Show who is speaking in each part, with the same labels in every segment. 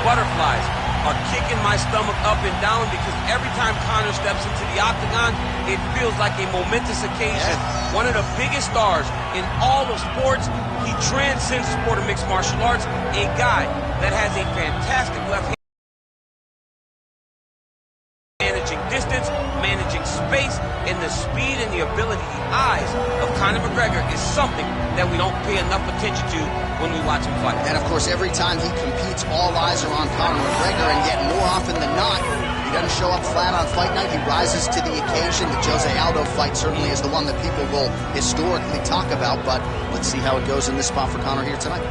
Speaker 1: butterflies are kicking my stomach up and down because every time Conor steps into the octagon, it feels like a momentous occasion. Yeah. One of the biggest stars in all of sports. He transcends the sport of mixed martial arts. A guy that has a fantastic left hand. Managing distance, managing space, and the speed and the ability, the eyes of Conor McGregor is something that we don't pay enough attention to when we watch him fight.
Speaker 2: And of course, every time he competes, all eyes are on Conor McGregor, and yet more often than not, he doesn't show up flat on fight night. He rises to the occasion. The Jose Aldo fight certainly is the one that people will historically talk about, but let's see how it goes in this spot for Conor here tonight.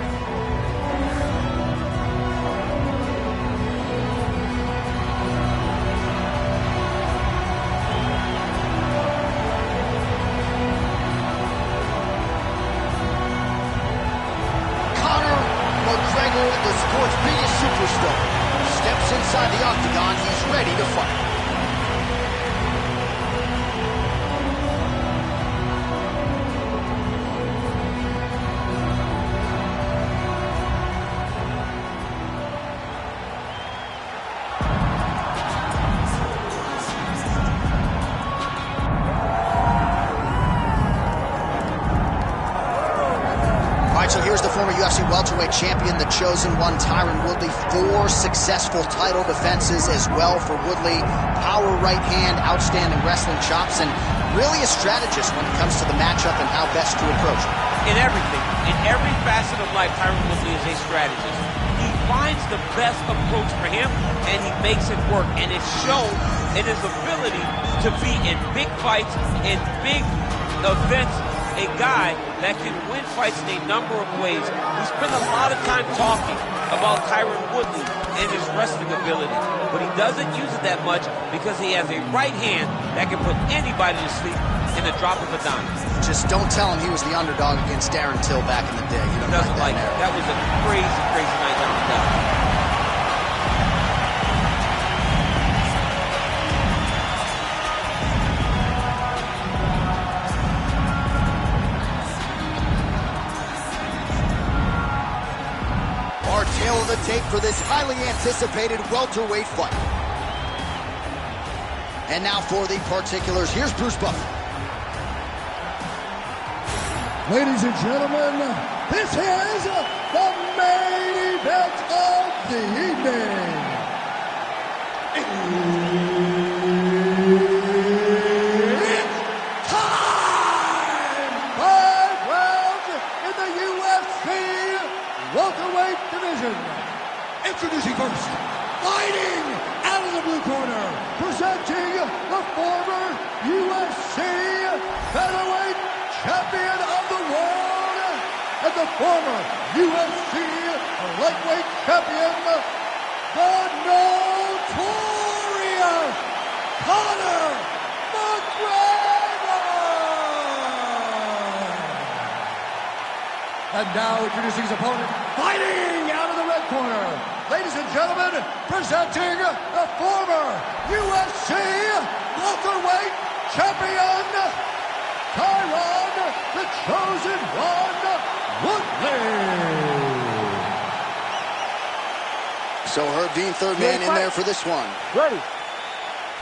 Speaker 3: The sport's biggest superstar steps inside the octagon. He's ready to fight.
Speaker 2: So here's the former UFC welterweight champion, the chosen one, Tyron Woodley. 4 successful title defenses as well for Woodley. Power right hand, outstanding wrestling chops, and really a strategist when it comes to the matchup and how best to approach it.
Speaker 1: In everything, in every facet of life, Tyron Woodley is a strategist. He finds the best approach for him, and he makes it work. And it's shown in his ability to be in big fights, in big events, a guy that can win fights in a number of ways. We spend a lot of time talking about Tyron Woodley and his wrestling ability, but he doesn't use it that much because he has a right hand that can put anybody to sleep in the drop of a dime.
Speaker 2: Just don't tell him he was the underdog against Darren Till back in the day. You don't
Speaker 1: doesn't like that. That was a crazy, crazy night down there.
Speaker 3: Tail of the tape for this highly anticipated welterweight fight. And now for the particulars, here's Bruce Buffer.
Speaker 4: Ladies and gentlemen, this is the main event of the evening. It's time! 5 rounds in the UFC welterweight division. Introducing first, fighting out of the blue corner, presenting the former UFC featherweight champion of the world and the former UFC lightweight champion, the notorious Conor McGregor. And now introducing his opponent, fighting out of the red corner, ladies and gentlemen, presenting the former UFC welterweight champion, Tyron, the chosen one, Woodley.
Speaker 3: So Herb Dean, third man in there for this one.
Speaker 4: Ready.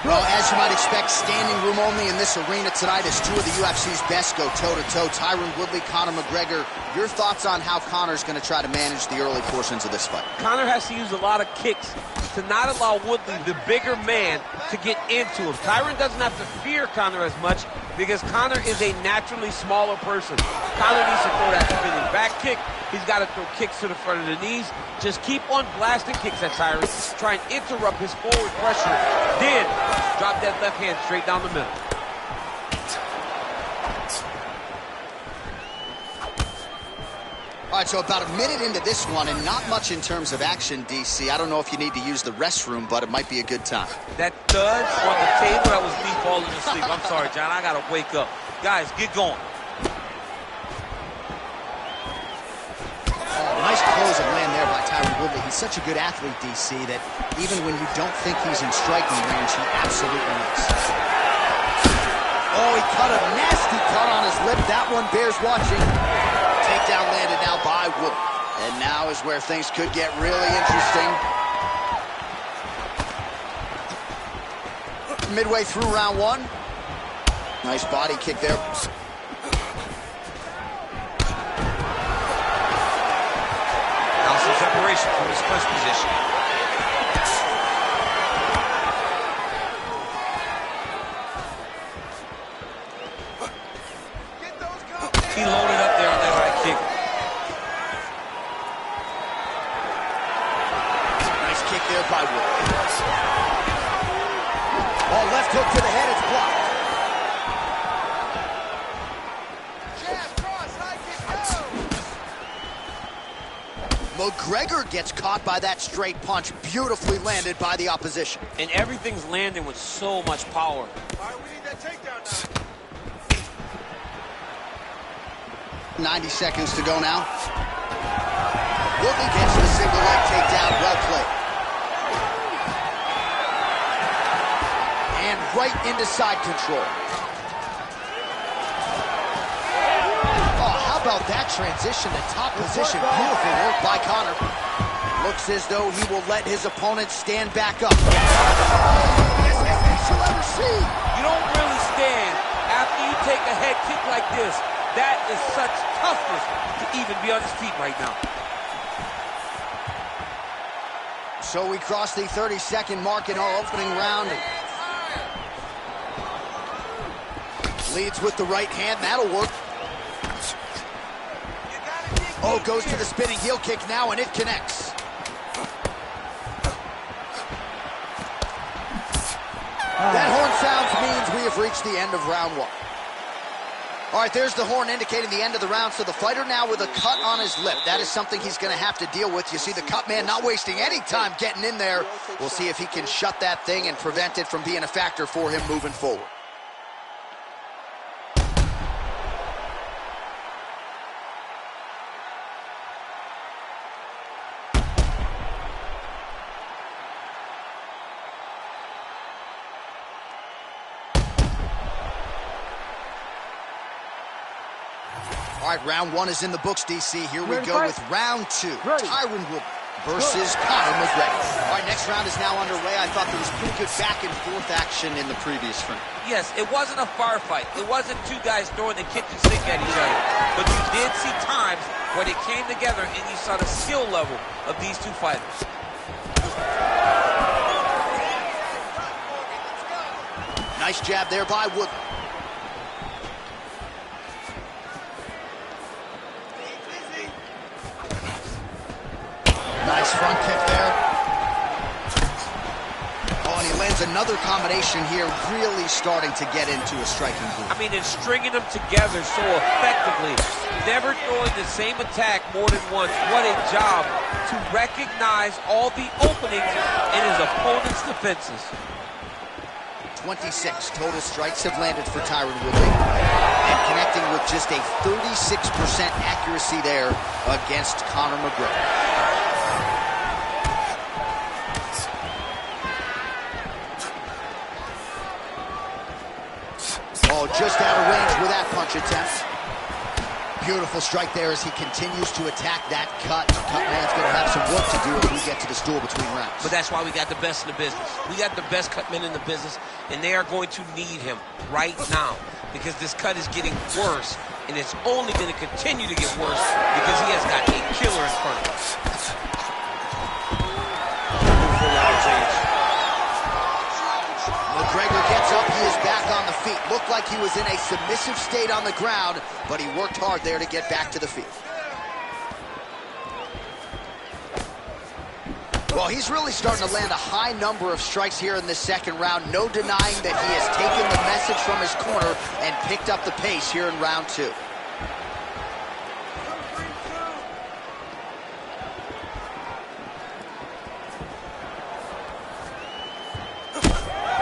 Speaker 2: Well, as you might expect, standing room only in this arena tonight as 2 of the UFC's best go toe-to-toe. Tyron Woodley, Conor McGregor. Your thoughts on how Conor's going to try to manage the early portions of this fight?
Speaker 1: Conor has to use a lot of kicks to not allow Woodley, the bigger man, to get into him. Tyron doesn't have to fear Conor as much because Conor is a naturally smaller person. Conor needs to throw that spinning back kick. He's got to throw kicks to the front of the knees. Just keep on blasting kicks at Tyron. Try and interrupt his forward pressure. Then drop that left hand straight down the middle.
Speaker 2: All right, so about a minute into this one, and not much in terms of action, DC. I don't know if you need to use the restroom, but it might be a good time.
Speaker 1: That thud on the table, that was me falling asleep. I'm sorry, John. I got to wake up. Guys, get going.
Speaker 2: Nice close and land there by Tyron Woodley. He's such a good athlete, DC, that even when you don't think he's in striking range, he absolutely is.
Speaker 3: Oh, he cut a nasty cut on his lip. That one bears watching.
Speaker 2: Takedown landed now by Woodley. And now is where things could get really interesting. midway through round one. Nice body kick there.
Speaker 1: Now some separation from his first position. He loaded up there on that high kick.
Speaker 2: Nice kick there by Wood. Oh, left hook to the head, it's blocked. McGregor gets caught by that straight punch, beautifully landed by the opposition.
Speaker 1: And everything's landing with so much power.
Speaker 3: All right, we need that takedown now.
Speaker 2: 90 seconds to go now. Woodley gets the single leg takedown, well played. And right into side control. Oh, how about that transition to top position? Beautiful work by Conor. Looks as though he will let his opponent stand back up. Best you'll ever see.
Speaker 1: You don't really stand after you take a head kick like this. That is such toughness to even be on his feet right now.
Speaker 2: So we cross the 30-second mark in our opening round. Leads with the right hand, that'll work. Oh, goes to the spinning heel kick now, and it connects. That horn sounds means we have reached the end of round one. All right, there's the horn indicating the end of the round. So the fighter now with a cut on his lip. That is something he's going to have to deal with. You see the cut man not wasting any time getting in there. We'll see if he can shut that thing and prevent it from being a factor for him moving forward. All right, round one is in the books, DC. Here we go with round two. Tyron Woodley versus Conor McGregor. All right, next round is now underway. I thought there was pretty good back and forth action in the previous round.
Speaker 1: Yes, it wasn't a firefight. It wasn't two guys throwing the kitchen sink at each other. But you did see times where they came together and you saw the skill level of these two fighters.
Speaker 2: Nice jab there by Woodley. Nice front kick there. Oh, and he lands another combination here, really starting to get into a striking groove.
Speaker 1: I mean, and stringing them together so effectively. Never throwing the same attack more than once. What a job to recognize all the openings in his opponent's defenses.
Speaker 2: 26 total strikes have landed for Tyron Woodley. And connecting with just a 36% accuracy there against Conor McGregor. Oh, just out of range with that punch attempt. Beautiful strike there as he continues to attack that cut. Cut man's going to have some work to do if we get to the stool between rounds.
Speaker 1: But that's why we got the best in the business. We got the best cut men in the business, and they are going to need him right now because this cut is getting worse, and it's only going to continue to get worse because he has got a killer in front of us.
Speaker 2: McGregor gets up, he is back on the feet. Looked like he was in a submissive state on the ground, but he worked hard there to get back to the feet. Well, he's really starting to land a high number of strikes here in this second round. No denying that he has taken the message from his corner and picked up the pace here in round two.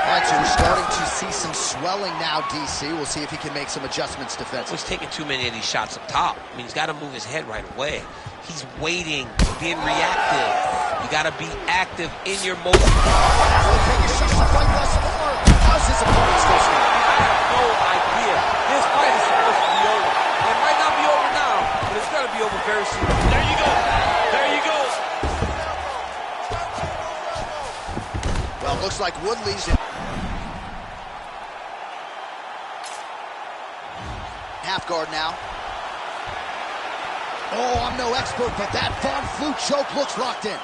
Speaker 2: All right, so we're starting to see some swelling now, DC. We'll see if he can make some adjustments defensively.
Speaker 1: He's taking too many of these shots up top. I mean, he's got to move his head right away. He's waiting, being reactive. You got to be active in your motion.
Speaker 2: Will take a shot to fight once more. How's his opponent still standing?
Speaker 1: I have no idea. This fight is supposed to be over. It might not be over now, but it's going to be over very soon. There you go. There you go.
Speaker 2: Well, looks like Woodley's in. half guard now. Oh, I'm no expert, but that Von Flue choke looks locked in.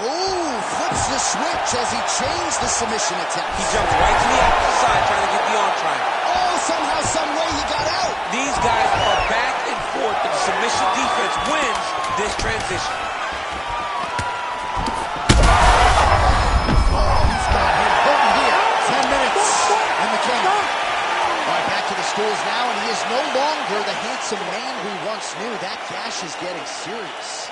Speaker 2: Oh, flips the switch as he changed the submission attempt.
Speaker 1: He jumped right to the outside trying to get the arm triangle.
Speaker 2: Oh, somehow, some way he got out.
Speaker 1: These guys are back and forth, but the submission defense wins this transition.
Speaker 2: Oh, he's got him hurting here. 10 minutes in the can. All right, back to the stools now, and he is no longer the handsome man we once knew. That gash is getting serious.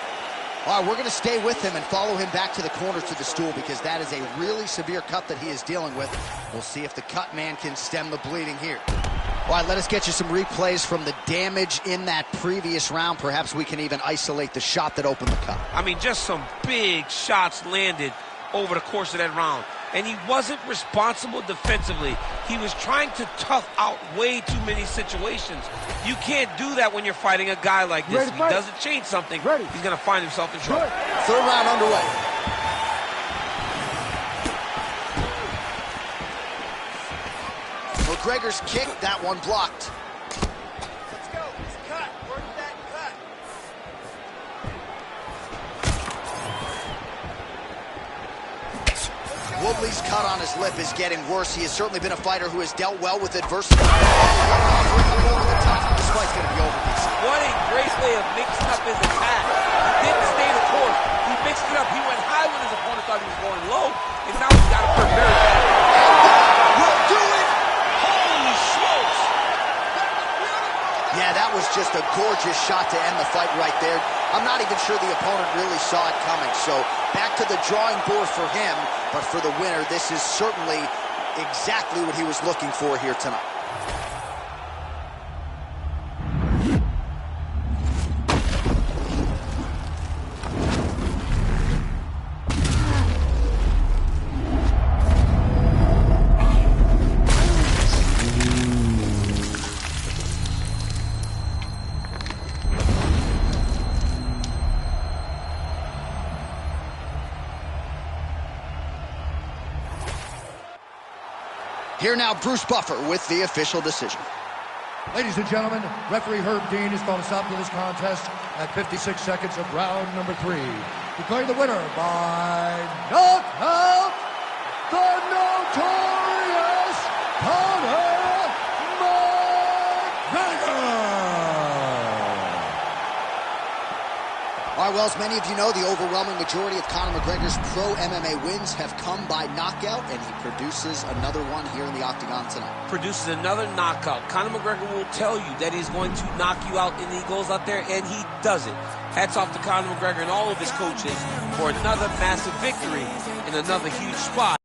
Speaker 2: All right, we're going to stay with him and follow him back to the corner to the stool because that is a really severe cut that he is dealing with. We'll see if the cut man can stem the bleeding here. All right, let us get you some replays from the damage in that previous round. Perhaps we can even isolate the shot that opened the cut.
Speaker 1: I mean, just some big shots landed over the course of that round. And he wasn't responsible defensively. He was trying to tough out way too many situations. You can't do that when you're fighting a guy like this. If he doesn't change something, he's going to find himself in trouble.
Speaker 2: Third round underway. McGregor's kick, that one blocked.
Speaker 3: Let's go. It's cut. Work that cut.
Speaker 2: Woodley's cut on his lip is getting worse. He has certainly been a fighter who has dealt well with adversity. This fight's going to be over.
Speaker 1: What a great way of mixing up his attack. He didn't stay the course. He mixed it up. He went high when his opponent thought he was going low, and now he's got to put very bad.
Speaker 2: Will do it!
Speaker 1: Holy smokes!
Speaker 2: Yeah, that was just a gorgeous shot to end the fight right there. I'm not even sure the opponent really saw it coming. So back to the drawing board for him, but for the winner, this is certainly exactly what he was looking for here tonight. Here now, Bruce Buffer with the official decision.
Speaker 4: Ladies and gentlemen, referee Herb Dean has called a stop to this contest at 56 seconds of round number 3. Declaring the winner by knockout, the notorious Conor McGregor!
Speaker 2: All right, well, as many of you know, the overwhelming majority of Conor McGregor's pro MMA wins have come by knockout, and he produces another one here in the octagon tonight.
Speaker 1: Produces another knockout. Conor McGregor will tell you that he's going to knock you out, and he goes out there and he does it. Hats off to Conor McGregor and all of his coaches for another massive victory in another huge spot